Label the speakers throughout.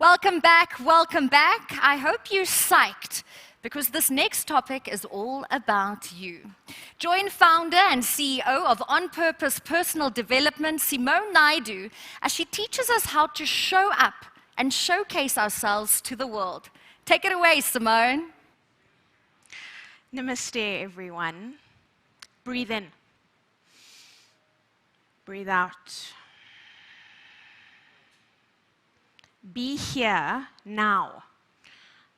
Speaker 1: Welcome back, welcome back. I hope you're psyched because this next topic is all about you. Join founder and CEO of On Purpose Personal Development, Simone Naidoo, as she teaches us how to show up and showcase ourselves to the world. Take it away, Simone.
Speaker 2: Namaste, everyone. Breathe in. Breathe out. Be here now.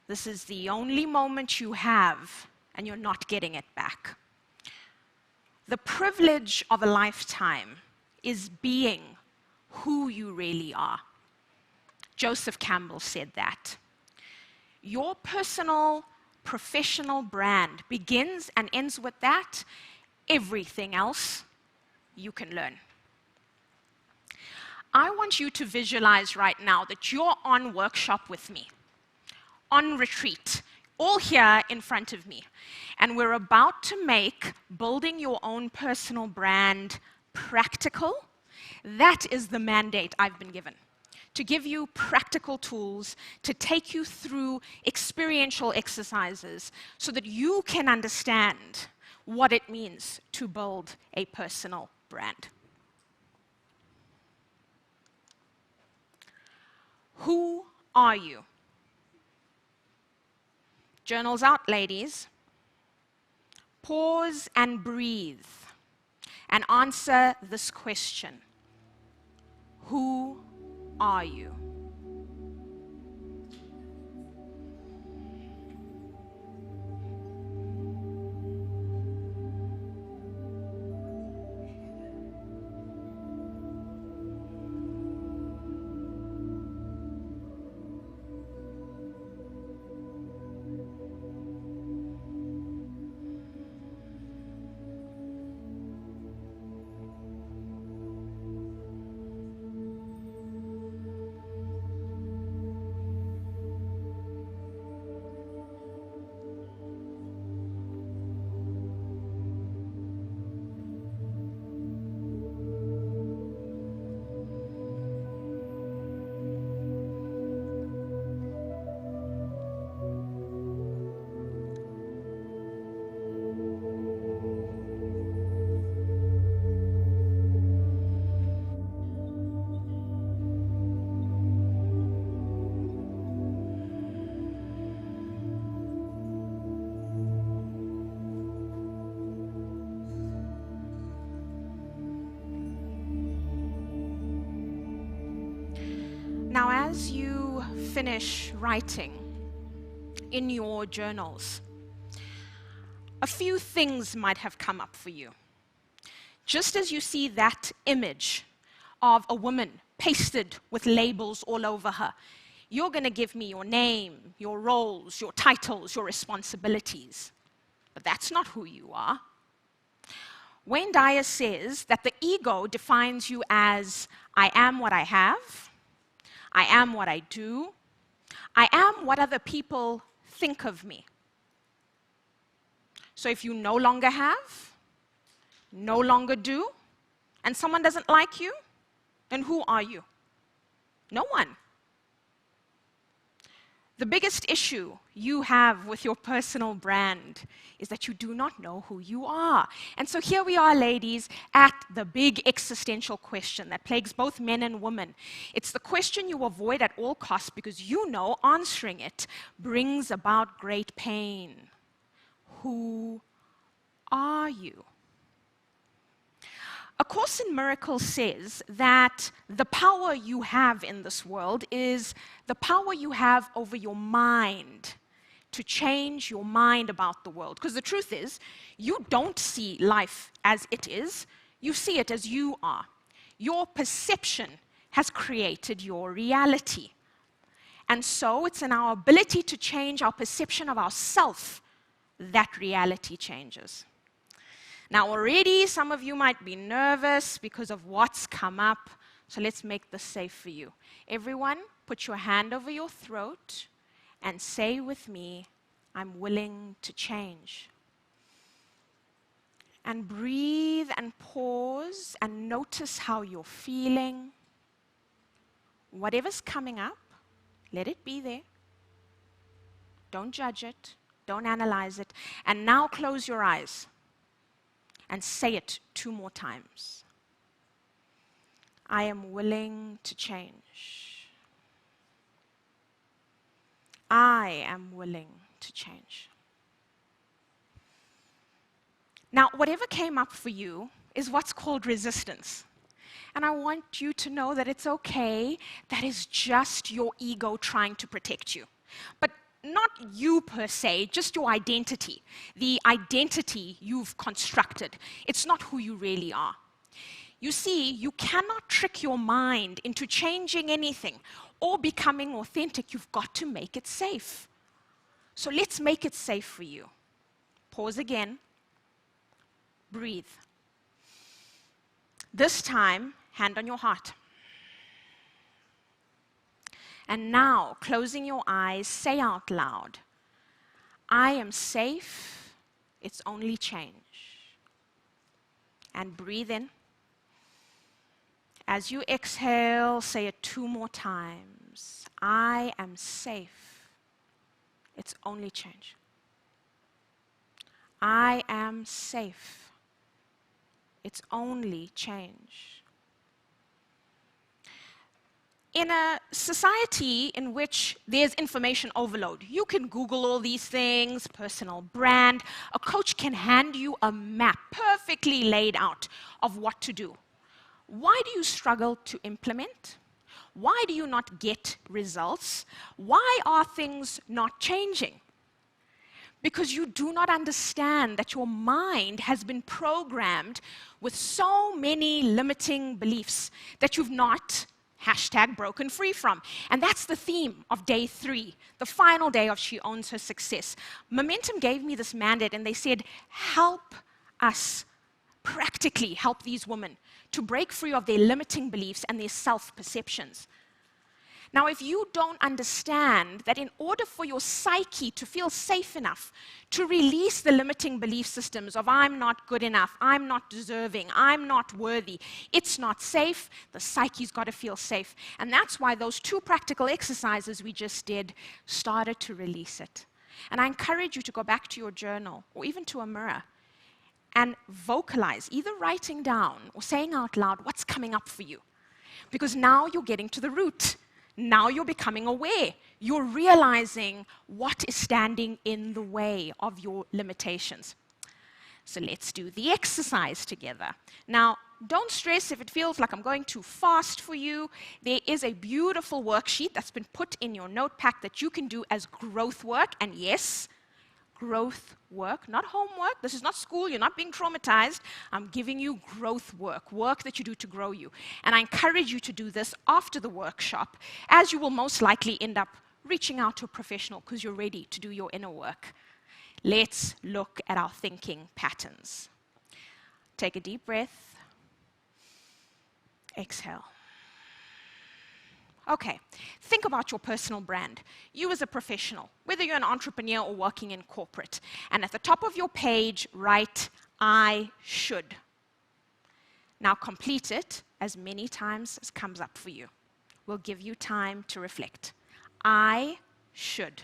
Speaker 2: This is the only moment you have, and you're not getting it back. The privilege of a lifetime is being who you really are. Joseph Campbell said that. Your personal, professional brand begins and ends with that. Everything else you can learn. I want you to visualize right now that you're on workshop with me, on retreat, all here in front of me. And we're about to make building your own personal brand practical. That is the mandate I've been given, to give you practical tools, to take you through experiential exercises so that you can understand what it means to build a personal brand. Who are you? Journals out, ladies. Pause and breathe and answer this question. Who are you? Now, as you finish writing in your journals, a few things might have come up for you. Just as you see that image of a woman pasted with labels all over her, you're going to give me your name, your roles, your titles, your responsibilities. But that's not who you are. Wayne Dyer says that the ego defines you as, I am what I have, I am what I do, I am what other people think of me. So if you no longer have, no longer do, and someone doesn't like you, then who are you? No one. The biggest issue you have with your personal brand is that you do not know who you are. And so here we are, ladies, at the big existential question that plagues both men and women. It's the question you avoid at all costs because you know answering it brings about great pain. Who are you? A Course in Miracles says that the power you have in this world is the power you have over your mind to change your mind about the world. Because the truth is, you don't see life as it is, you see it as you are. Your perception has created your reality. And so it's in our ability to change our perception of ourself that reality changes. Now, already some of you might be nervous because of what's come up, so let's make this safe for you. Everyone, put your hand over your throat and say with me, I'm willing to change. And breathe and pause and notice how you're feeling. Whatever's coming up, Let it be there. Don't judge it. Don't analyze it. And now close your eyes and say it 2 more times. I am willing to change. I am willing to change. Now, whatever came up for you is what's called resistance. And I want you to know that it's okay. That is just your ego trying to protect you. But not you per se, just your identity. The identity you've constructed. It's not who you really are. You see, you cannot trick your mind into changing anything or becoming authentic. You've got to make it safe. So let's make it safe for you. Pause again. Breathe. This time, hand on your heart. And now, closing your eyes, say out loud, I am safe, it's only change. And breathe in. As you exhale, say it 2 more times. I am safe, it's only change. I am safe, it's only change. In a society in which there's information overload, you can Google all these things, personal brand. A coach can hand you a map perfectly laid out of what to do. Why do you struggle to implement? Why do you not get results? Why are things not changing? Because you do not understand that your mind has been programmed with so many limiting beliefs that you've not #broken free from. And that's the theme of day 3, the final day of She Owns Her Success. Momentum gave me this mandate and they said, help us practically help these women to break free of their limiting beliefs and their self-perceptions. Now, if you don't understand that in order for your psyche to feel safe enough to release the limiting belief systems of I'm not good enough, I'm not deserving, I'm not worthy, it's not safe, the psyche's got to feel safe. And that's why those 2 practical exercises we just did started to release it. And I encourage you to go back to your journal or even to a mirror and vocalize, either writing down or saying out loud what's coming up for you. Because now you're getting to the root. Now you're becoming aware. You're realizing what is standing in the way of your limitations. So let's do the exercise together. Now, don't stress if it feels like I'm going too fast for you. There is a beautiful worksheet that's been put in your notepad that you can do as growth work. And yes, growth work, not homework. This is not school. You're not being traumatized. I'm giving you growth work, work that you do to grow you. And I encourage you to do this after the workshop, as you will most likely end up reaching out to a professional because you're ready to do your inner work. Let's look at our thinking patterns. Take a deep breath. Exhale. Okay, think about your personal brand. You as a professional, whether you're an entrepreneur or working in corporate. And at the top of your page, write, I should. Now complete it as many times as comes up for you. We'll give you time to reflect. I should.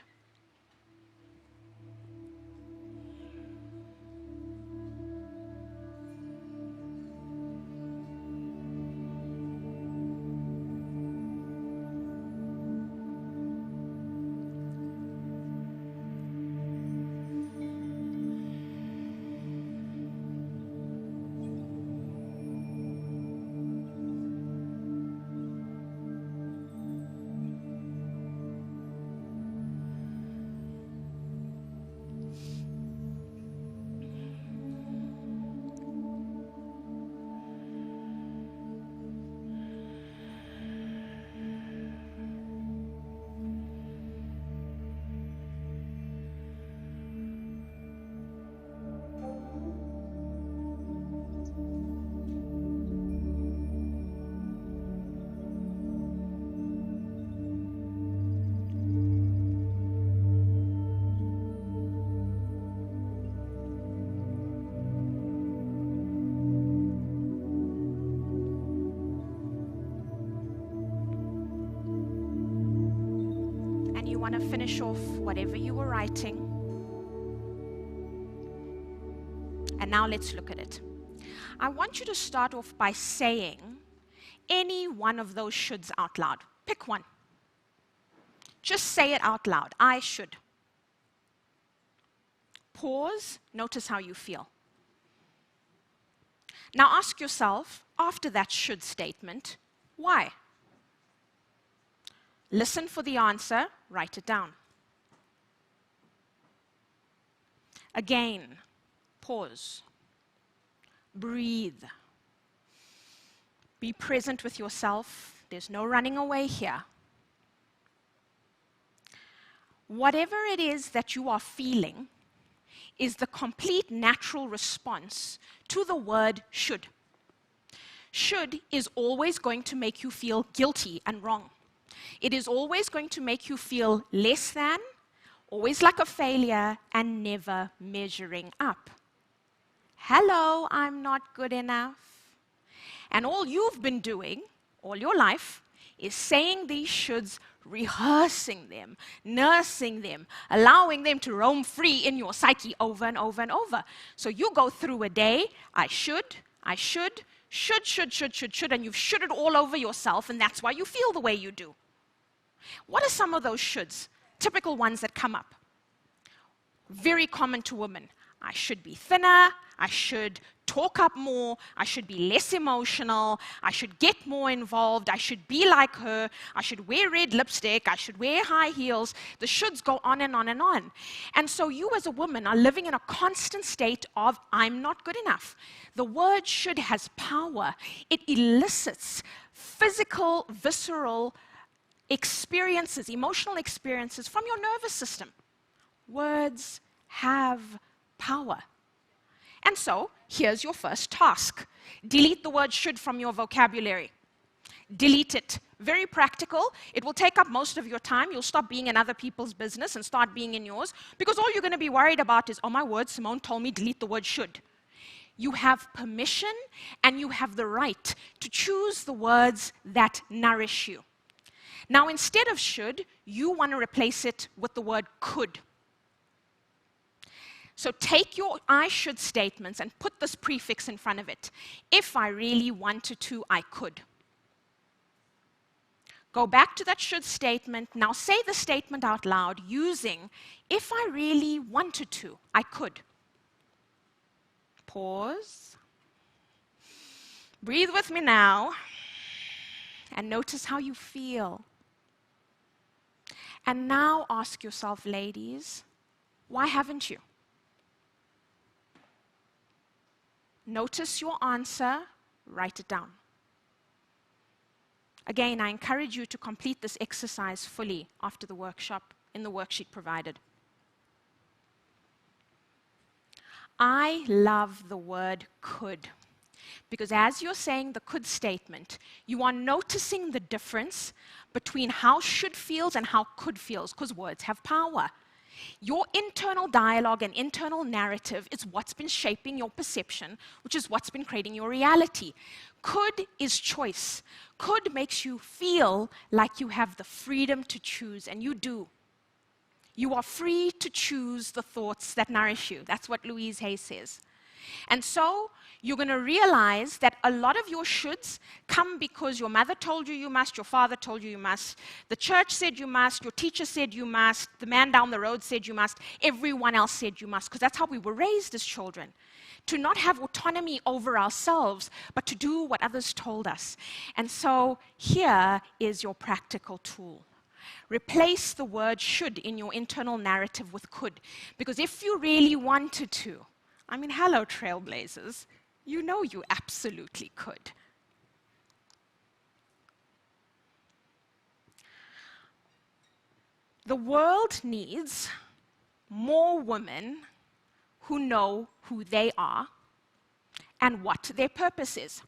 Speaker 2: and you want to finish off whatever you were writing. And now let's look at it. I want you to start off by saying any one of those shoulds out loud. Pick one. Just say it out loud. I should. Pause. Notice how you feel. Now ask yourself, after that should statement, why? Listen for the answer. Write it down. Again, pause. Breathe. Be present with yourself. There's no running away here. Whatever it is that you are feeling is the complete natural response to the word should. Should is always going to make you feel guilty and wrong. It is always going to make you feel less than, always like a failure, and never measuring up. Hello, I'm not good enough. And all you've been doing all your life is saying these shoulds, rehearsing them, nursing them, allowing them to roam free in your psyche over and over and over. So you go through a day, I should, and you've shoulded all over yourself, and that's why you feel the way you do. What are some of those shoulds? Typical ones that come up. Very common to women. I should be thinner, I should talk up more, I should be less emotional, I should get more involved, I should be like her, I should wear red lipstick, I should wear high heels. The shoulds go on and on and on. And so you as a woman are living in a constant state of, I'm not good enough. The word should has power. It elicits physical, visceral experiences, emotional experiences from your nervous system. Words have power. And so, here's your first task. Delete the word should from your vocabulary. Delete it. Very practical. It will take up most of your time. You'll stop being in other people's business and start being in yours, because all you're going to be worried about is, oh my word, Simone told me delete the word should. You have permission and you have the right to choose the words that nourish you. Now, instead of should, you want to replace it with the word could. So take your I should statements and put this prefix in front of it. If I really wanted to, I could. Go back to that should statement. Now say the statement out loud using, if I really wanted to, I could. Pause. Breathe with me now. And notice how you feel. And now ask yourself, ladies, why haven't you? Notice your answer, write it down. Again, I encourage you to complete this exercise fully after the workshop in the worksheet provided. I love the word could, because as you're saying the could statement, you are noticing the difference between how should feels and how could feels, because words have power. Your internal dialogue and internal narrative is what's been shaping your perception, which is what's been creating your reality. Could is choice. Could makes you feel like you have the freedom to choose, and you do. You are free to choose the thoughts that nourish you. That's what Louise Hay says. And so you're going to realize that a lot of your shoulds come because your mother told you you must, your father told you you must, the church said you must, your teacher said you must, the man down the road said you must, everyone else said you must, because that's how we were raised as children. To not have autonomy over ourselves, but to do what others told us. And so here is your practical tool. Replace the word should in your internal narrative with could, because if you really wanted to, I mean, hello, trailblazers. You know you absolutely could. The world needs more women who know who they are and what their purpose is.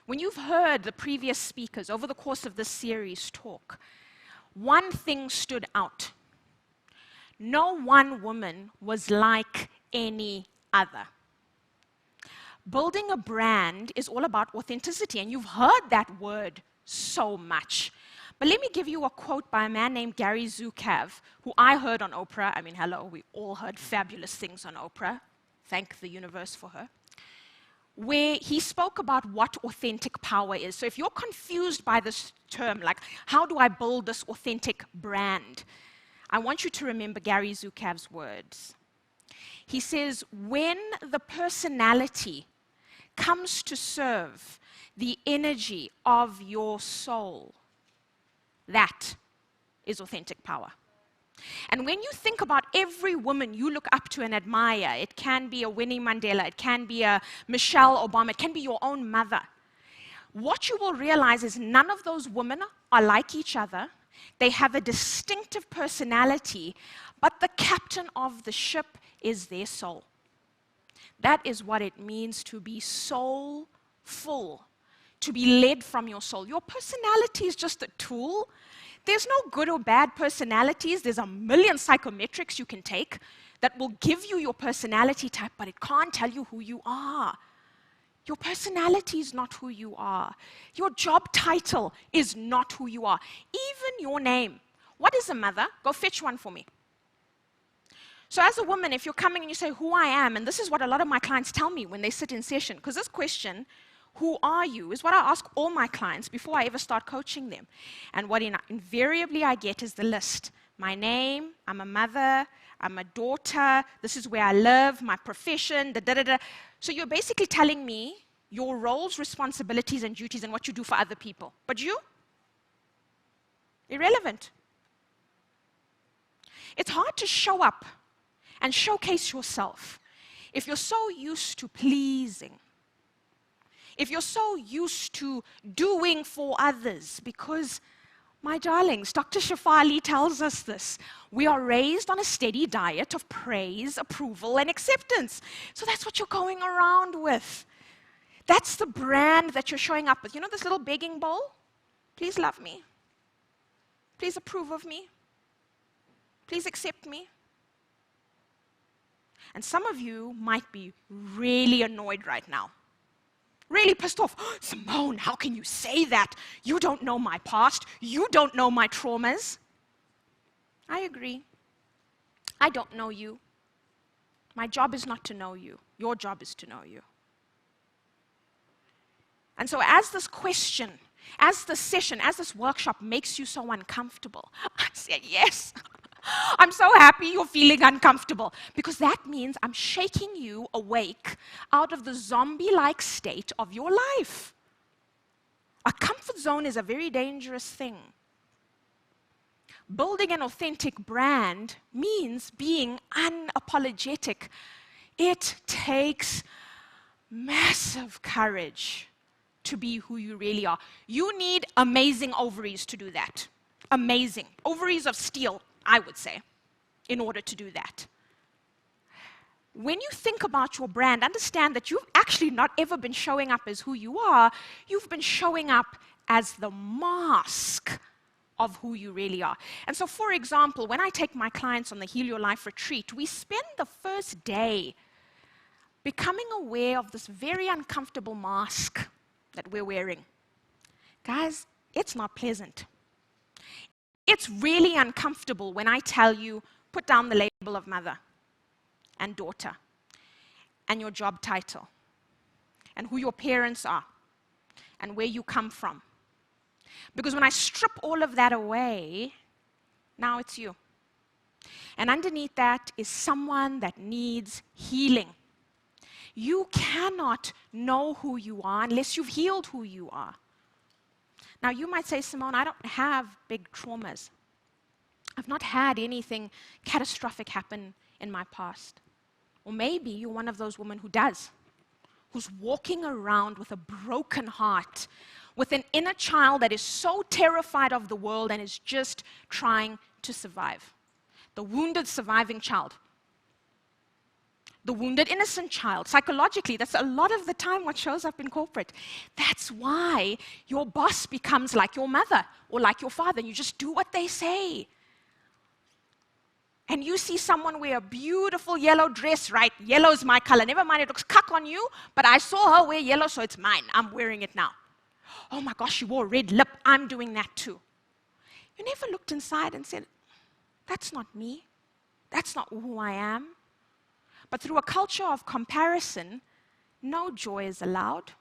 Speaker 2: When you've heard the previous speakers over the course of this series talk, one thing stood out. No one woman was like any other. Building a brand is all about authenticity, and you've heard that word so much. But let me give you a quote by a man named Gary Zukav, who I heard on Oprah. I mean, hello, we all heard fabulous things on Oprah. Thank the universe for her. Where he spoke about what authentic power is. So if you're confused by this term, like, how do I build this authentic brand? I want you to remember Gary Zukav's words. He says, when the personality comes to serve the energy of your soul, that is authentic power. And when you think about every woman you look up to and admire, it can be a Winnie Mandela, it can be a Michelle Obama, it can be your own mother. What you will realize is none of those women are like each other. They have a distinctive personality, but the captain of the ship is their soul. That is what it means to be soulful, to be led from your soul. Your personality is just a tool. There's no good or bad personalities. There's a million psychometrics you can take that will give you your personality type, but it can't tell you who you are. Your personality is not who you are. Your job title is not who you are. Even your name. What is a mother? Go fetch one for me. So as a woman, if you're coming and you say, who I am, and this is what a lot of my clients tell me when they sit in session, because this question, who are you, is what I ask all my clients before I ever start coaching them. And what invariably I get is the list. My name, I'm a mother, I'm a daughter, this is where I live, my profession, da-da-da-da. So you're basically telling me your roles, responsibilities, and duties and what you do for other people. But you? Irrelevant. It's hard to show up and showcase yourself if you're so used to pleasing, if you're so used to doing for others, because, my darlings, Dr. Shafali tells us this. We are raised on a steady diet of praise, approval, and acceptance. So that's what you're going around with. That's the brand that you're showing up with. You know this little begging bowl? Please love me. Please approve of me. Please accept me. And some of you might be really annoyed right now. Really pissed off. Simone, how can you say that? You don't know my past. You don't know my traumas. I agree. I don't know you. My job is not to know you. Your job is to know you. And so as this question, as this session, as this workshop makes you so uncomfortable, I said, yes. I'm so happy you're feeling uncomfortable, because that means I'm shaking you awake out of the zombie-like state of your life. A comfort zone is a very dangerous thing. Building an authentic brand means being unapologetic. It takes massive courage to be who you really are. You need amazing ovaries to do that. Amazing. Ovaries of steel, I would say, in order to do that. When you think about your brand, understand that you've actually not ever been showing up as who you are. You've been showing up as the mask of who you really are. And so, for example, when I take my clients on the Heal Your Life retreat, we spend the first day becoming aware of this very uncomfortable mask that we're wearing. Guys, it's not pleasant. It's really uncomfortable when I tell you, put down the label of mother and daughter and your job title and who your parents are and where you come from. Because when I strip all of that away, now it's you. And underneath that is someone that needs healing. You cannot know who you are unless you've healed who you are. Now, you might say, Simone, I don't have big traumas. I've not had anything catastrophic happen in my past. Or maybe you're one of those women who does, who's walking around with a broken heart, with an inner child that is so terrified of the world and is just trying to survive. The wounded surviving child. The wounded innocent child. Psychologically, that's a lot of the time what shows up in corporate. That's why your boss becomes like your mother or like your father, and you just do what they say. And you see someone wear a beautiful yellow dress, right? Yellow's my color. Never mind, it looks cuck on you, but I saw her wear yellow, so it's mine. I'm wearing it now. Oh my gosh, she wore a red lip. I'm doing that too. You never looked inside and said, that's not me. That's not who I am. But through a culture of comparison, no joy is allowed.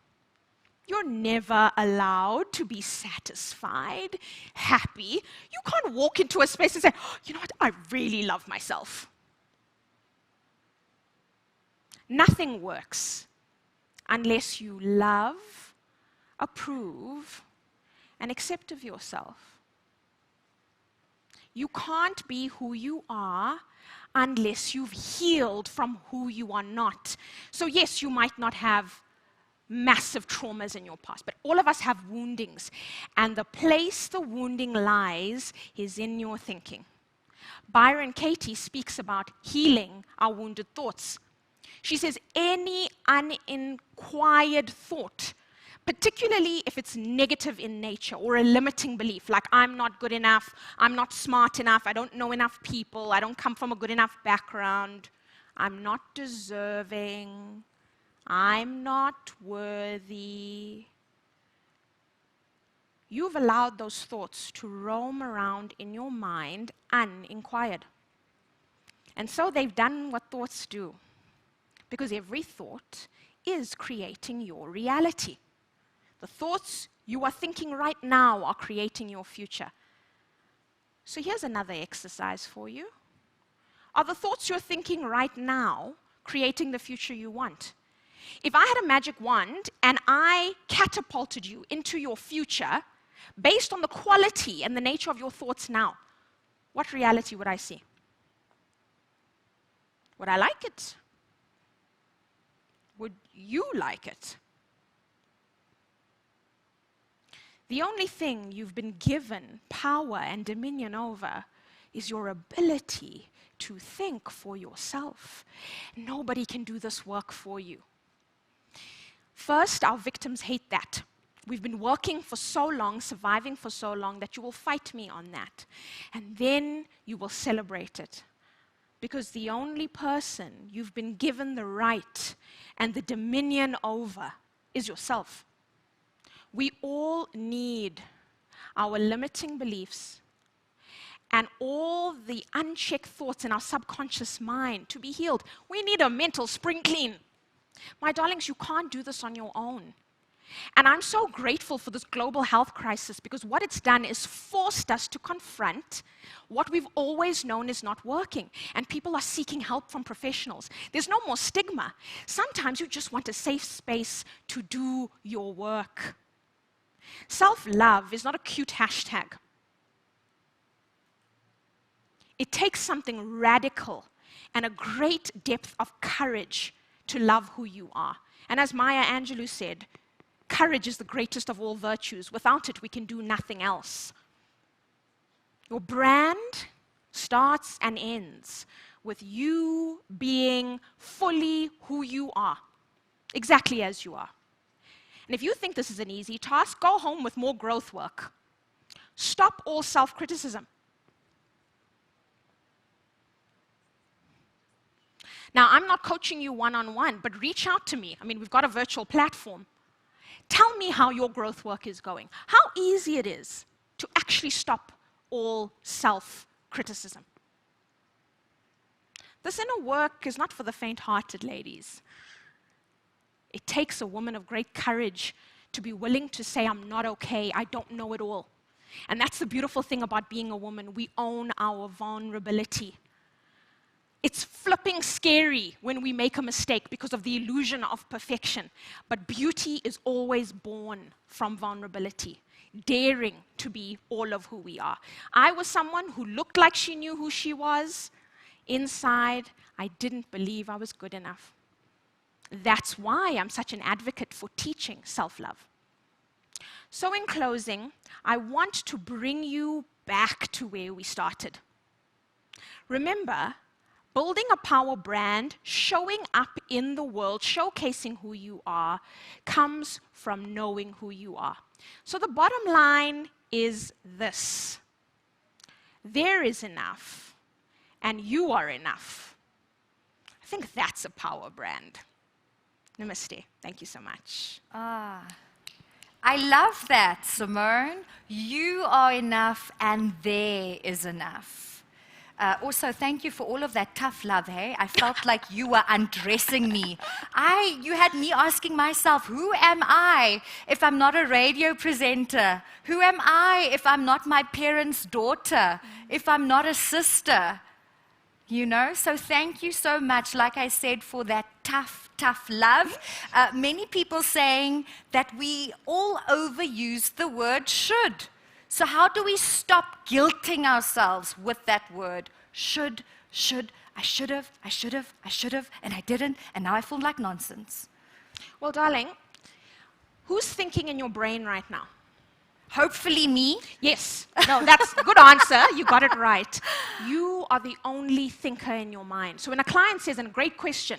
Speaker 2: You're never allowed to be satisfied, happy. You can't walk into a space and say, oh, you know what, I really love myself. Nothing works unless you love, approve, and accept of yourself. You can't be who you are unless you've healed from who you are not. So yes, you might not have massive traumas in your past, but all of us have woundings. And the place the wounding lies is in your thinking. Byron Katie speaks about healing our wounded thoughts. She says any uninquired thought, particularly if it's negative in nature or a limiting belief, like I'm not good enough, I'm not smart enough, I don't know enough people, I don't come from a good enough background, I'm not deserving, I'm not worthy. You've allowed those thoughts to roam around in your mind uninquired. And so they've done what thoughts do, because every thought is creating your reality. The thoughts you are thinking right now are creating your future. So here's another exercise for you. Are the thoughts you're thinking right now creating the future you want? If I had a magic wand and I catapulted you into your future based on the quality and the nature of your thoughts now, what reality would I see? Would I like it? Would you like it? The only thing you've been given power and dominion over is your ability to think for yourself. Nobody can do this work for you. First, our victims hate that. We've been working for so long, surviving for so long, that you will fight me on that. And then you will celebrate it. Because the only person you've been given the right and the dominion over is yourself. We all need our limiting beliefs and all the unchecked thoughts in our subconscious mind to be healed. We need a mental spring clean. My darlings, you can't do this on your own. And I'm so grateful for this global health crisis, because what it's done is forced us to confront what we've always known is not working. And people are seeking help from professionals. There's no more stigma. Sometimes you just want a safe space to do your work. Self-love is not a cute hashtag. It takes something radical and a great depth of courage to love who you are. And as Maya Angelou said, courage is the greatest of all virtues. Without it, we can do nothing else. Your brand starts and ends with you being fully who you are, exactly as you are. And if you think this is an easy task, go home with more growth work. Stop all self-criticism. Now, I'm not coaching you one-on-one, but reach out to me. I mean, we've got a virtual platform. Tell me how your growth work is going. How easy it is to actually stop all self-criticism. This inner work is not for the faint-hearted, ladies. It takes a woman of great courage to be willing to say, I'm not okay, I don't know it all. And that's the beautiful thing about being a woman. We own our vulnerability. It's flipping scary when we make a mistake because of the illusion of perfection. But beauty is always born from vulnerability, daring to be all of who we are. I was someone who looked like she knew who she was. Inside, I didn't believe I was good enough. That's why I'm such an advocate for teaching self-love. So in closing, I want to bring you back to where we started. Remember, building a power brand, showing up in the world, showcasing who you are, comes from knowing who you are. So the bottom line is this: there is enough, and you are enough. I think that's a power brand. Namaste. Thank you so much.
Speaker 1: I love that, Simone. You are enough and there is enough. Also, thank you for all of that tough love, hey? I felt like you were undressing me. You had me asking myself, who am I if I'm not a radio presenter? Who am I if I'm not my parents' daughter? If I'm not a sister? You know, so thank you so much, like I said, for that tough love. Many people saying that we all overuse the word should. So how do we stop guilting ourselves with that word? Should, I should have, and I didn't, and now I feel like nonsense.
Speaker 2: Well, darling, who's thinking in your brain right now?
Speaker 1: Hopefully me.
Speaker 2: Yes. No, that's a good answer. You got it right. You are the only thinker in your mind. So when a client says, and a great question,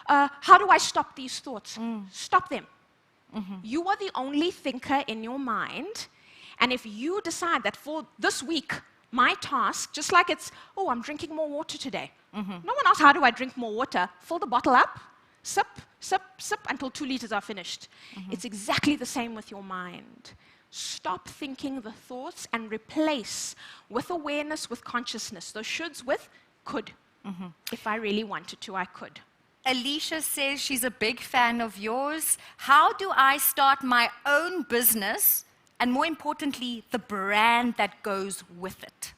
Speaker 2: how do I stop these thoughts? Stop them. You are the only thinker in your mind. And if you decide that for this week, my task, just like it's, oh, I'm drinking more water today. No one asks, how do I drink more water? Fill the bottle up, sip, sip, sip, until 2 liters are finished. It's exactly the same with your mind. Stop thinking the thoughts and replace with awareness, with consciousness. Those shoulds with could. If I really wanted to, I could.
Speaker 1: Alicia says she's a big fan of yours. How do I start my own business, and more importantly, the brand that goes with it?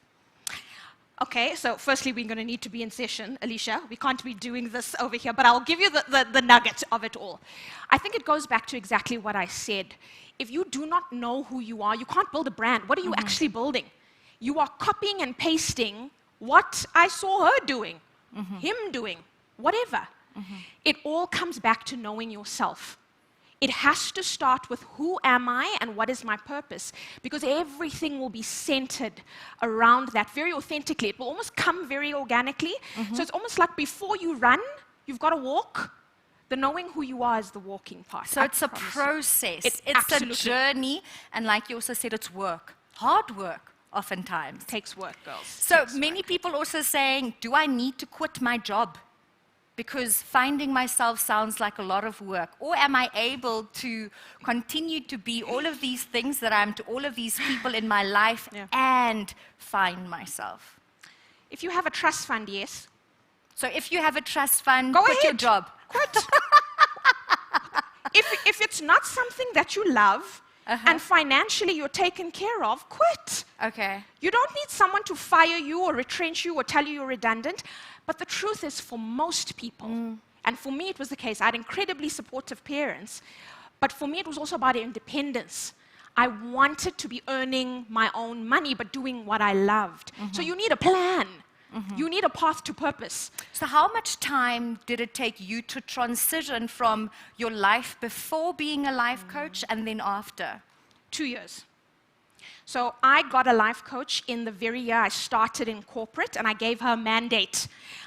Speaker 2: Okay, so firstly, we're going to need to be in session, Alicia. We can't be doing this over here, but I'll give you the nugget of it all. I think it goes back to exactly what I said. If you do not know who you are, you can't build a brand. What are you actually building? You are copying and pasting what I saw her doing, him doing, whatever. It all comes back to knowing yourself. It has to start with who am I and what is my purpose, because everything will be centered around that very authentically. It will almost come very organically. So it's almost like before you run, you've got to walk. The knowing who you are is the walking part.
Speaker 1: So it's a process. It's a journey, and like you also said, it's work. Hard work, oftentimes.
Speaker 2: It takes work, girls.
Speaker 1: So many people also saying, do I need to quit my job? Because finding myself sounds like a lot of work. Or am I able to continue to be all of these things that I'm to all of these people in my life and find myself?
Speaker 2: If you have a trust fund, yes.
Speaker 1: So if you have a trust fund,
Speaker 2: Go
Speaker 1: quit
Speaker 2: ahead.
Speaker 1: your job.
Speaker 2: Quit. If it's not something that you love and financially you're taken care of, quit.
Speaker 1: Okay.
Speaker 2: You don't need someone to fire you or retrench you or tell you you're redundant. But the truth is, for most people, and for me it was the case, I had incredibly supportive parents, but for me it was also about independence. I wanted to be earning my own money, but doing what I loved. So you need a plan. You need a path to purpose.
Speaker 1: So how much time did it take you to transition from your life before being a life coach and then after?
Speaker 2: 2 years. So I got a life coach in the very year I started in corporate, and I gave her a mandate.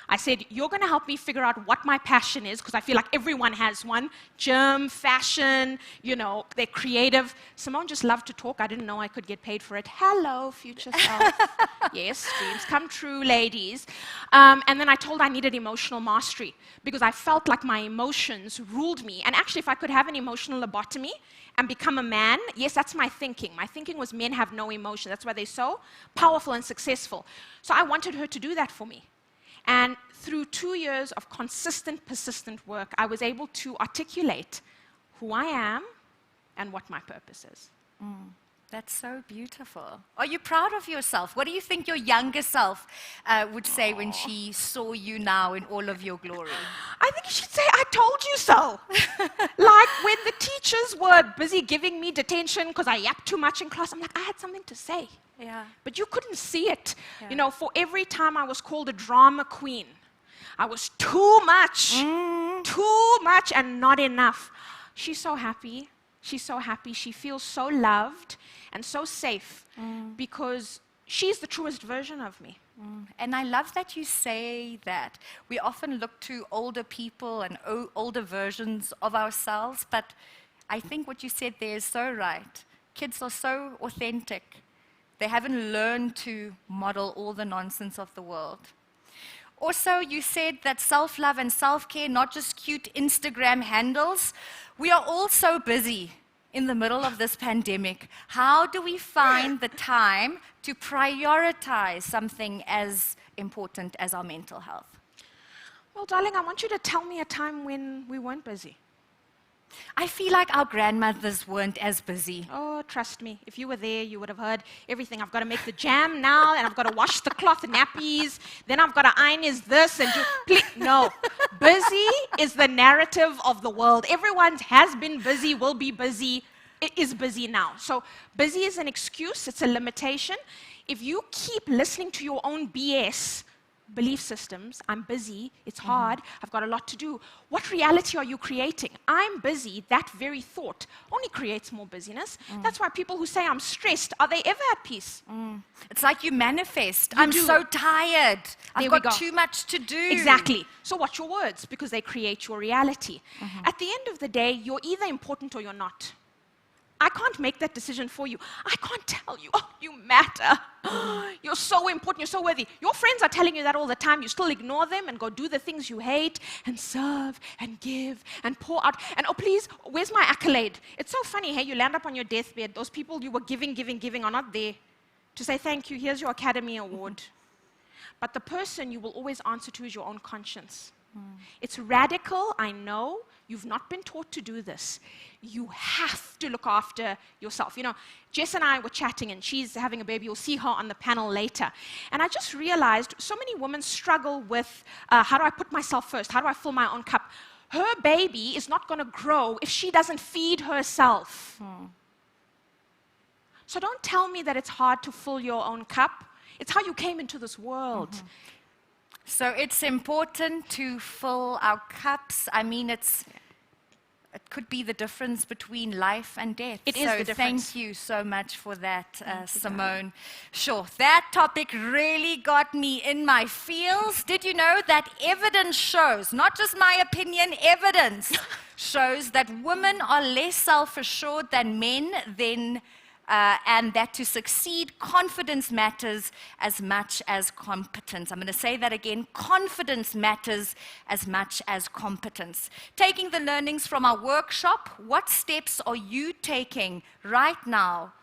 Speaker 2: I said, you're going to help me figure out what my passion is, because I feel like everyone has one. Gym, fashion, you know, they're creative. Simone just loved to talk. I didn't know I could get paid for it. Hello, future self. Yes, dreams come true, ladies. And then I told her I needed emotional mastery, because I felt like my emotions ruled me. And actually, if I could have an emotional lobotomy and become a man, yes, that's my thinking. My thinking was men have no emotion. That's why they're so powerful and successful. So I wanted her to do that for me. And through 2 years of consistent, persistent work, I was able to articulate who I am and what my purpose is.
Speaker 1: That's so beautiful. Are you proud of yourself? What do you think your younger self would say when she saw you now in all of your glory?
Speaker 2: I think you should say, I told you so. Like when the teachers were busy giving me detention because I yapped too much in class, I'm like, I had something to say.
Speaker 1: Yeah.
Speaker 2: But you couldn't see it.
Speaker 1: Yeah.
Speaker 2: You know, for every time I was called a drama queen, I was too much and not enough. She's so happy. She's so happy. She feels so loved and so safe because she's the truest version of me.
Speaker 1: And I love that you say that. We often look to older people and older versions of ourselves, but I think what you said there is so right. Kids are so authentic. They haven't learned to model all the nonsense of the world. Also, you said that self-love and self-care, not just cute Instagram handles. We are all so busy in the middle of this pandemic, how do we find the time to prioritize something as important as our mental health?
Speaker 2: Well, darling, I want you to tell me a time when we weren't busy.
Speaker 1: I feel like our grandmothers weren't as busy.
Speaker 2: Oh, trust me, if you were there, you would have heard everything. I've got to make the jam now, and I've got to wash the cloth nappies, then I've got to iron this and do... No, busy is the narrative of the world. Everyone has been busy, will be busy, is busy now. So busy is an excuse, it's a limitation. If you keep listening to your own BS, belief systems, I'm busy, it's hard, I've got a lot to do. What reality are you creating? I'm busy, that very thought only creates more busyness. That's why people who say I'm stressed, are they ever at peace?
Speaker 1: It's like you manifest.
Speaker 2: You
Speaker 1: I'm
Speaker 2: do.
Speaker 1: so tired. I've
Speaker 2: There we
Speaker 1: got
Speaker 2: go.
Speaker 1: too much to do.
Speaker 2: Exactly. So watch your words, because they create your reality. At the end of the day, you're either important or you're not. I can't make that decision for you. I can't tell you, oh, you matter. You're so important, you're so worthy. Your friends are telling you that all the time. You still ignore them and go do the things you hate and serve and give and pour out. And oh, please, where's my accolade? It's so funny, hey, you land up on your deathbed. Those people you were giving are not there to say thank you, here's your Academy Award. But the person you will always answer to is your own conscience. It's radical, I know. You've not been taught to do this. You have to look after yourself. You know, Jess and I were chatting, and she's having a baby. You'll see her on the panel later. And I just realized so many women struggle with, how do I put myself first? How do I fill my own cup? Her baby is not going to grow if she doesn't feed herself. So don't tell me that it's hard to fill your own cup. It's how you came into this world.
Speaker 1: So it's important to fill our cups. I mean, it could be the difference between life and death.
Speaker 2: It is the difference.
Speaker 1: Thank you so much for that, Simone. Sure, that topic really got me in my feels. Did you know that evidence shows, not just my opinion, evidence shows that women are less self-assured than men, and that to succeed, confidence matters as much as competence. I'm going to say that again. Confidence matters as much as competence. Taking the learnings from our workshop, what steps are you taking right now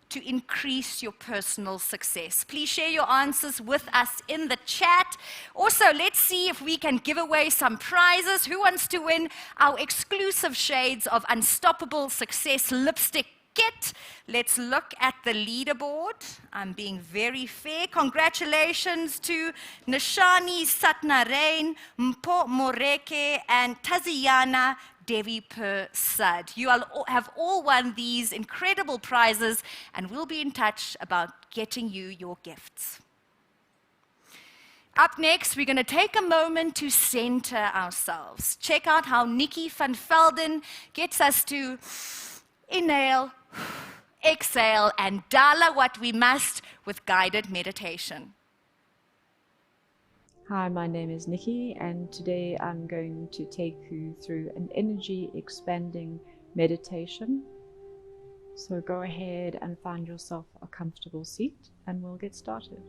Speaker 1: to increase your personal success? Please share your answers with us in the chat. Also, let's see if we can give away some prizes. Who wants to win our exclusive shades of Unstoppable Success lipstick kit? Let's look at the leaderboard. I'm being very fair. Congratulations to Nishani Satnarain, Mpo Moreke, and Taziana Devi Persad. You all have all won these incredible prizes, and we'll be in touch about getting you your gifts. Up next, we're going to take a moment to center ourselves. Check out how Nikki van Velden gets us to inhale, exhale, and dala what we must with guided meditation.
Speaker 3: Hi, my name is Nikki, and today I'm going to take you through an energy expanding meditation. So go ahead and find yourself a comfortable seat, and we'll get started.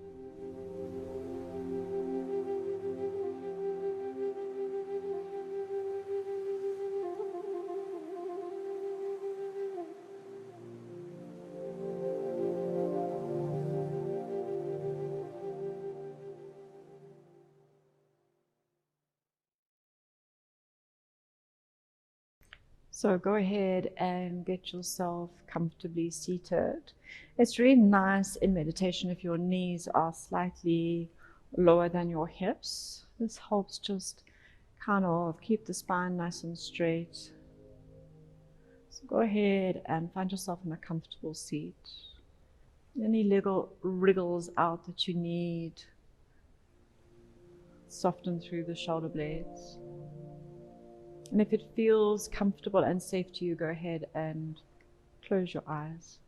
Speaker 3: So go ahead and get yourself comfortably seated. It's really nice in meditation if your knees are slightly lower than your hips. This helps just kind of keep the spine nice and straight. So go ahead and find yourself in a comfortable seat. Any little wriggles out that you need, soften through the shoulder blades. And if it feels comfortable and safe to you, go ahead and close your eyes.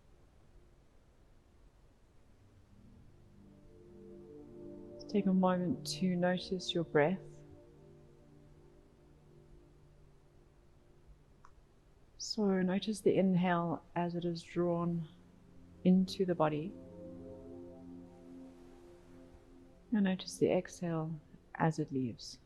Speaker 3: Take a moment to notice your breath. So notice the inhale as it is drawn into the body. And notice the exhale as it leaves.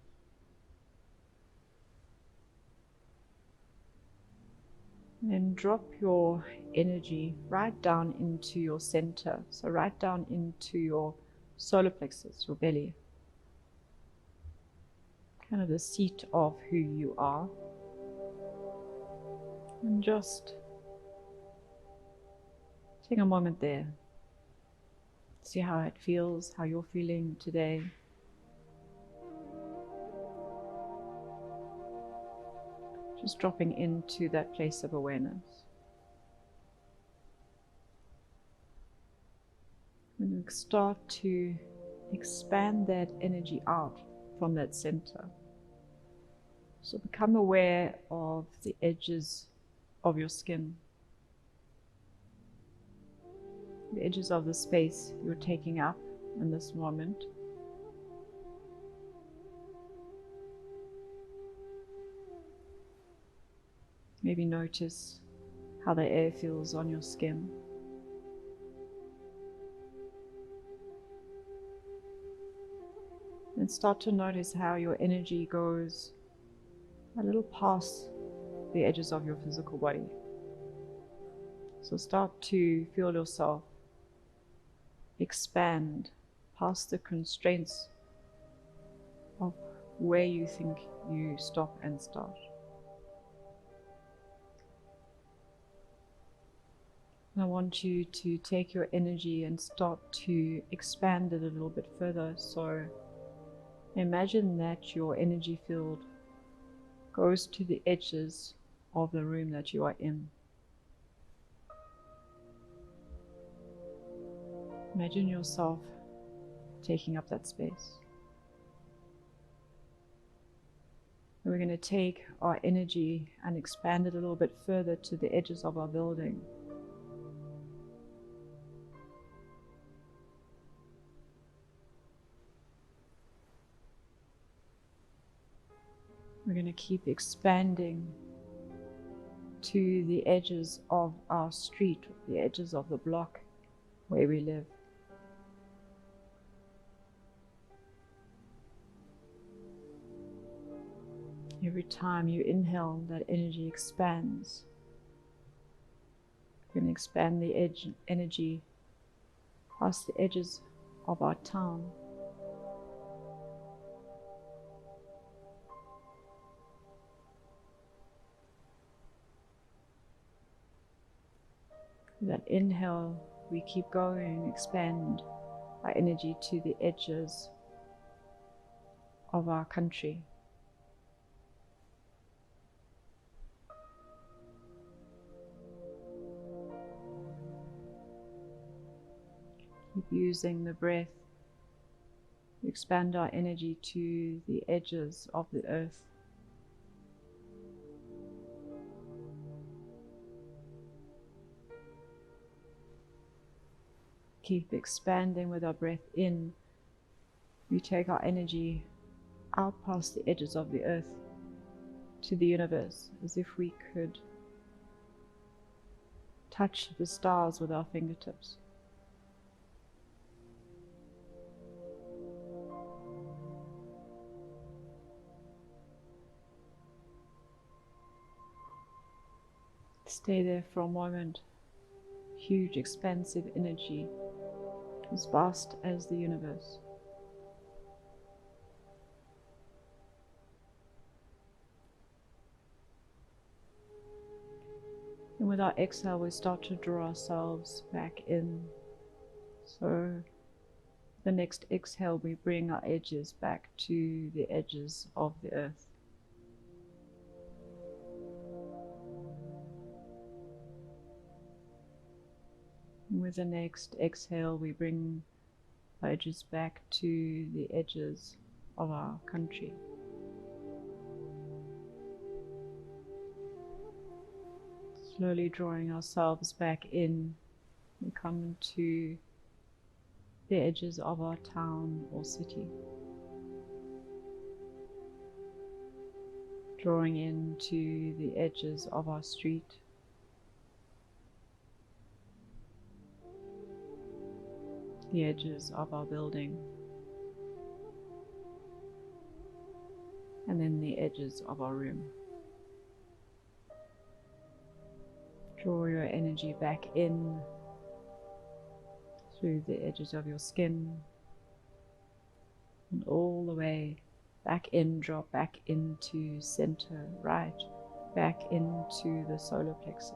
Speaker 3: And then drop your energy right down into your center. So right down into your solar plexus, your belly. Kind of the seat of who you are. And just take a moment there. See how it feels, how you're feeling today. Just dropping into that place of awareness. And you start to expand that energy out from that center. So become aware of the edges of your skin, the edges of the space you're taking up in this moment. Maybe notice how the air feels on your skin. And start to notice how your energy goes a little past the edges of your physical body. So start to feel yourself expand past the constraints of where you think you stop and start. And I want you to take your energy and start to expand it a little bit further. So imagine that your energy field goes to the edges of the room that you are in. Imagine yourself taking up that space. And we're going to take our energy and expand it a little bit further to the edges of our building. We're going to keep expanding to the edges of our street, the edges of the block where we live. Every time you inhale, that energy expands. We're going to expand the energy past the edges of our town. With that inhale, we keep going, expand our energy to the edges of our country. Keep using the breath to expand our energy to the edges of the earth. Keep expanding with our breath in. We take our energy out past the edges of the earth to the universe, as if we could touch the stars with our fingertips. Stay there for a moment. Huge, expansive energy, as vast as the universe. And with our exhale, we start to draw ourselves back in. So the next exhale, we bring our edges back to the edges of the earth. And with the next exhale, we bring our edges back to the edges of our country. Slowly drawing ourselves back in, we come to the edges of our town or city. Drawing into the edges of our street. The edges of our building. And then the edges of our room. Draw your energy back in through the edges of your skin and all the way back in, drop back into center, right, back into the solar plexus.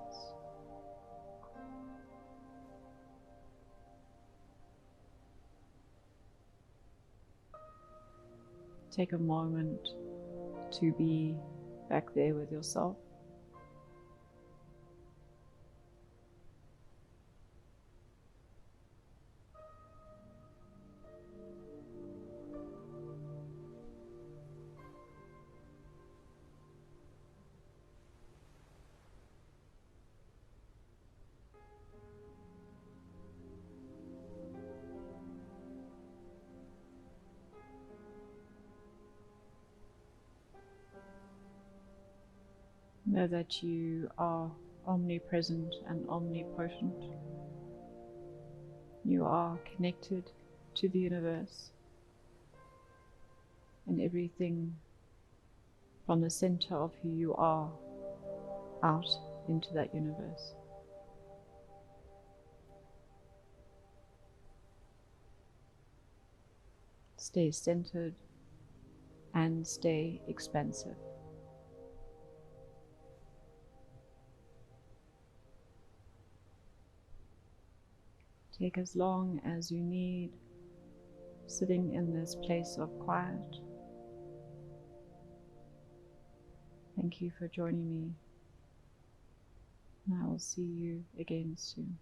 Speaker 3: Take a moment to be back there with yourself. Know that you are omnipresent and omnipotent. You are connected to the universe and everything from the center of who you are out into that universe. Stay centered and stay expansive. Take as long as you need, sitting in this place of quiet. Thank you for joining me, and I will see you again soon.